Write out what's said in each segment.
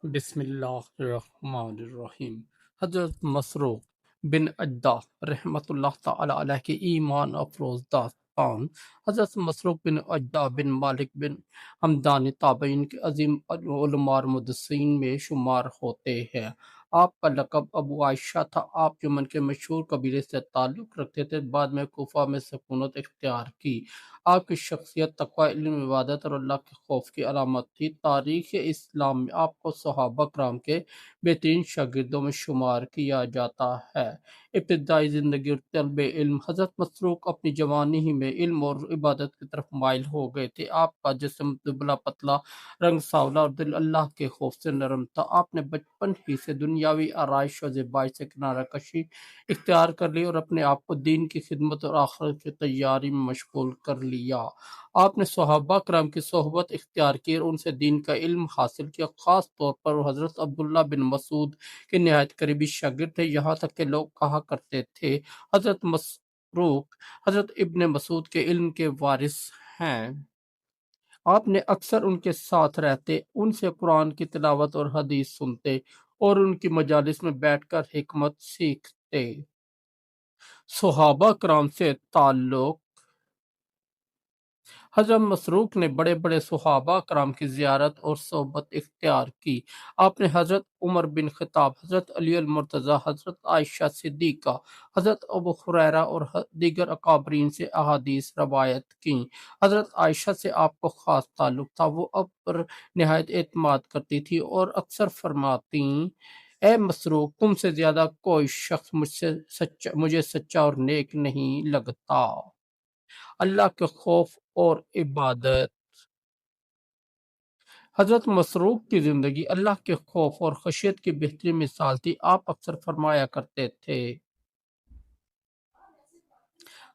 بسم اللہ الرحمن الرحیم۔ حضرت مسروق بن اجدع رحمۃ اللہ تعالی علیہ کے ایمان افروز داستان۔ حضرت مسروق بن اجدع بن مالک بن ہمدانی تابعین کے عظیم علماء اور محدثین میں شمار ہوتے ہیں۔ آپ کا لقب ابو عائشہ تھا۔ آپ یمن کے مشہور قبیلے سے تعلق رکھتے تھے، بعد میں کوفہ میں سکونت اختیار کی۔ آپ کی شخصیت تقوی، علم، عبادت اور اللہ کے خوف کی علامت تھی۔ تاریخ اسلام میں آپ کو صحابہ کرام کے بہترین شاگردوں میں شمار کیا جاتا ہے۔ ابتدائی زندگی اور طلب علم۔ حضرت مسروق اپنی جوانی ہی میں علم اور عبادت کی طرف مائل ہو گئے تھے۔ آپ کا جسم دبلا پتلا، رنگ سانولا اور دل اللہ کے خوف سے نرم تھا۔ آپ نے بچپن ہی سے دنیاوی آرائش و زیبائی سے کنارہ کشی اختیار کر لی اور اپنے آپ کو دین کی خدمت اور آخرت کی تیاری میں مشغول کر لیا۔ آپ نے صحابہ کرام کی صحبت اختیار کی اور ان سے دین کا علم حاصل کیا۔ خاص طور پر وہ حضرت عبداللہ بن مسعود کے نہایت قریبی شاگرد تھے، یہاں تک کہ لوگ کہا کرتے تھے حضرت مسروق حضرت ابن مسعود کے علم کے وارث ہیں۔ آپ نے اکثر ان کے ساتھ رہتے، ان سے قرآن کی تلاوت اور حدیث سنتے اور ان کی مجالس میں بیٹھ کر حکمت سیکھتے۔ صحابہ کرام سے تعلق۔ حضرت مسروق نے بڑے بڑے صحابہ کرام کی زیارت اور صحبت اختیار کی۔ آپ نے حضرت عمر بن خطاب، حضرت علی المرتضیٰ، حضرت عائشہ صدیقہ، حضرت ابو ہریرہ اور دیگر اکابرین سے احادیث روایت کیں۔ حضرت عائشہ سے آپ کو خاص تعلق تھا، وہ اب پر نہایت اعتماد کرتی تھی اور اکثر فرماتیں، اے مسروق، تم سے زیادہ کوئی شخص مجھے سچا اور نیک نہیں لگتا۔ اللہ کے خوف اور عبادت۔ حضرت مسروق کی زندگی اللہ کے خوف اور خشیت کی بہترین مثال تھی۔ آپ اکثر فرمایا کرتے تھے،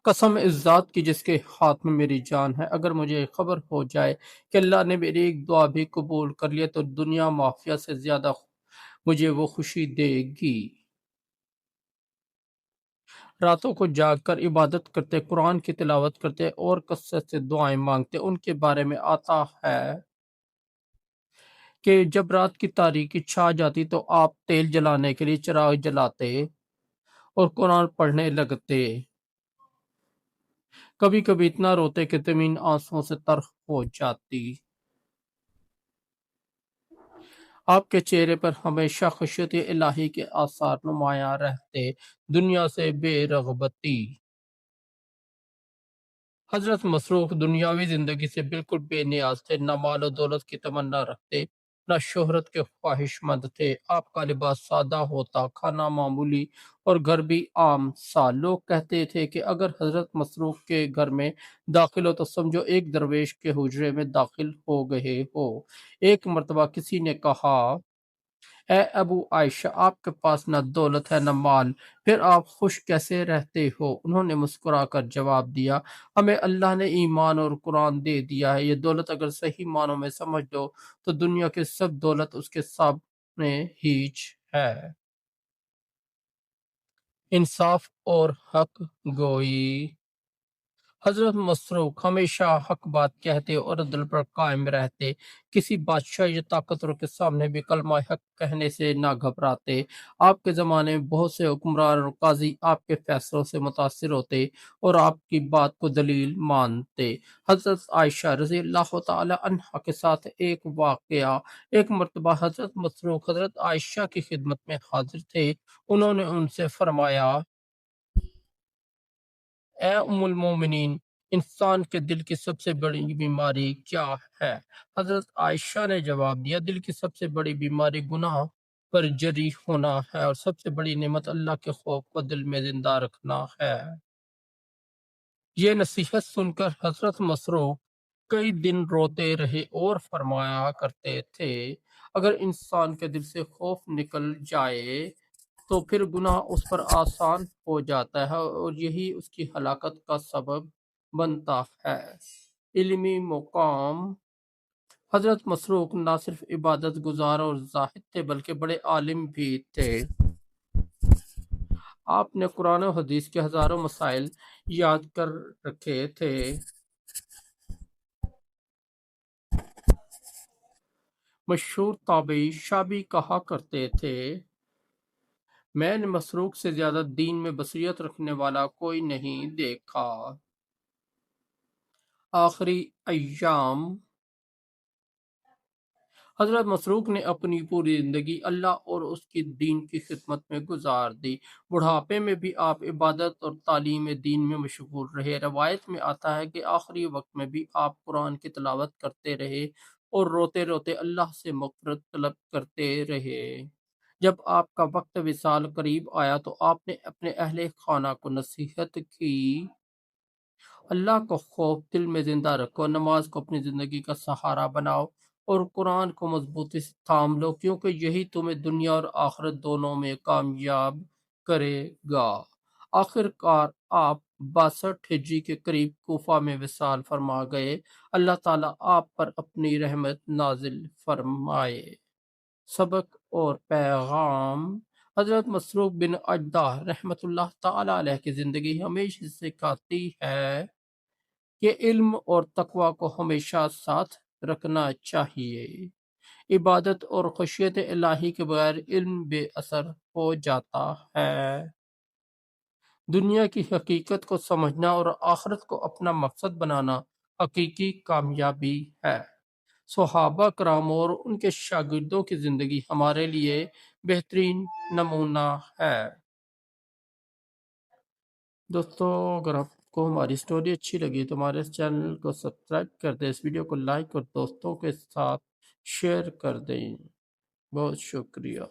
قسم اس ذات کی جس کے ہاتھ میں میری جان ہے، اگر مجھے خبر ہو جائے کہ اللہ نے میری ایک دعا بھی قبول کر لیا تو دنیا مافیا سے زیادہ مجھے وہ خوشی دے گی۔ راتوں کو جاگ کر عبادت کرتے، قرآن کی تلاوت کرتے اور کثرت سے دعائیں مانگتے۔ ان کے بارے میں آتا ہے کہ جب رات کی تاریکی چھا جاتی تو آپ تیل جلانے کے لیے چراغ جلاتے اور قرآن پڑھنے لگتے۔ کبھی کبھی اتنا روتے کہ زمین آنسوؤں سے تر ہو جاتی۔ آپ کے چہرے پر ہمیشہ خشیت الہی کے آثار نمایاں رہتے، دنیا سے بے رغبتی۔ حضرت مسروق دنیاوی زندگی سے بالکل بے نیاز تھے، نہ مال و دولت کی تمنا رکھتے، نہ شہرت کے خواہش مند تھے۔ آپ کا لباس سادہ ہوتا، کھانا معمولی اور گھر بھی عام سا۔ لوگ کہتے تھے کہ اگر حضرت مسروق کے گھر میں داخل ہو تو سمجھو ایک درویش کے حجرے میں داخل ہو گئے ہو۔ ایک مرتبہ کسی نے کہا، اے ابو عائشہ، آپ کے پاس نہ دولت ہے نہ مال، پھر آپ خوش کیسے رہتے ہو؟ انہوں نے مسکرا کر جواب دیا، ہمیں اللہ نے ایمان اور قرآن دے دیا ہے، یہ دولت اگر صحیح معنوں میں سمجھ لو تو دنیا کی سب دولت اس کے سامنے ہیچ ہے۔ انصاف اور حق گوئی۔ حضرت مسروق ہمیشہ حق بات کہتے اور عدل پر قائم رہتے، کسی بادشاہ یا طاقتور کے سامنے بھی کلمہ حق کہنے سے نہ گھبراتے۔ آپ کے زمانے میں بہت سے حکمران اور قاضی آپ کے فیصلوں سے متاثر ہوتے اور آپ کی بات کو دلیل مانتے۔ حضرت عائشہ رضی اللہ تعالی عنہا کے ساتھ ایک واقعہ۔ ایک مرتبہ حضرت مسروق حضرت عائشہ کی خدمت میں حاضر تھے۔ انہوں نے ان سے فرمایا، اے ام المومنین، انسان کے دل کی سب سے بڑی بیماری کیا ہے؟ حضرت عائشہ نے جواب دیا، دل کی سب سے بڑی بیماری گناہ پر جری ہونا ہے اور سب سے بڑی نعمت اللہ کے خوف کو دل میں زندہ رکھنا ہے۔ یہ نصیحت سن کر حضرت مسروق کئی دن روتے رہے اور فرمایا کرتے تھے، اگر انسان کے دل سے خوف نکل جائے تو پھر گناہ اس پر آسان ہو جاتا ہے اور یہی اس کی ہلاکت کا سبب بنتا ہے۔ علمی مقام۔ حضرت مسروق نہ صرف عبادت گزار اور زاہد تھے بلکہ بڑے عالم بھی تھے۔ آپ نے قرآن و حدیث کے ہزاروں مسائل یاد کر رکھے تھے۔ مشہور تابعی شابی کہا کرتے تھے، میں نے مسروق سے زیادہ دین میں بصیرت رکھنے والا کوئی نہیں دیکھا۔ آخری ایام حضرت مسروق نے اپنی پوری زندگی اللہ اور اس کی دین کی خدمت میں گزار دی۔ بڑھاپے میں بھی آپ عبادت اور تعلیم دین میں مشغول رہے۔ روایت میں آتا ہے کہ آخری وقت میں بھی آپ قرآن کی تلاوت کرتے رہے اور روتے روتے اللہ سے مغفرت طلب کرتے رہے۔ جب آپ کا وقت وصال قریب آیا تو آپ نے اپنے اہل خانہ کو نصیحت کی، اللہ کو خوف دل میں زندہ رکھو، نماز کو اپنی زندگی کا سہارا بناؤ اور قرآن کو مضبوطی سے تھام لو، کیونکہ یہی تمہیں دنیا اور آخرت دونوں میں کامیاب کرے گا۔ آخر کار آپ 62 ہجری کے قریب کوفہ میں وصال فرما گئے۔ اللہ تعالیٰ آپ پر اپنی رحمت نازل فرمائے۔ سبق اور پیغام: حضرت مسروق بن اجدع رحمۃ اللہ تعالی علیہ کی زندگی ہمیشہ سکھاتی ہے کہ علم اور تقوی کو ہمیشہ ساتھ رکھنا چاہیے۔ عبادت اور خشیت الہی کے بغیر علم بے اثر ہو جاتا ہے۔ دنیا کی حقیقت کو سمجھنا اور آخرت کو اپنا مقصد بنانا حقیقی کامیابی ہے۔ صحابہ کرام اور ان کے شاگردوں کی زندگی ہمارے لیے بہترین نمونہ ہے۔ دوستو، اگر آپ کو ہماری سٹوری اچھی لگی تو ہمارے اس چینل کو سبسکرائب کر دیں، اس ویڈیو کو لائک اور دوستوں کے ساتھ شیئر کر دیں۔ بہت شکریہ۔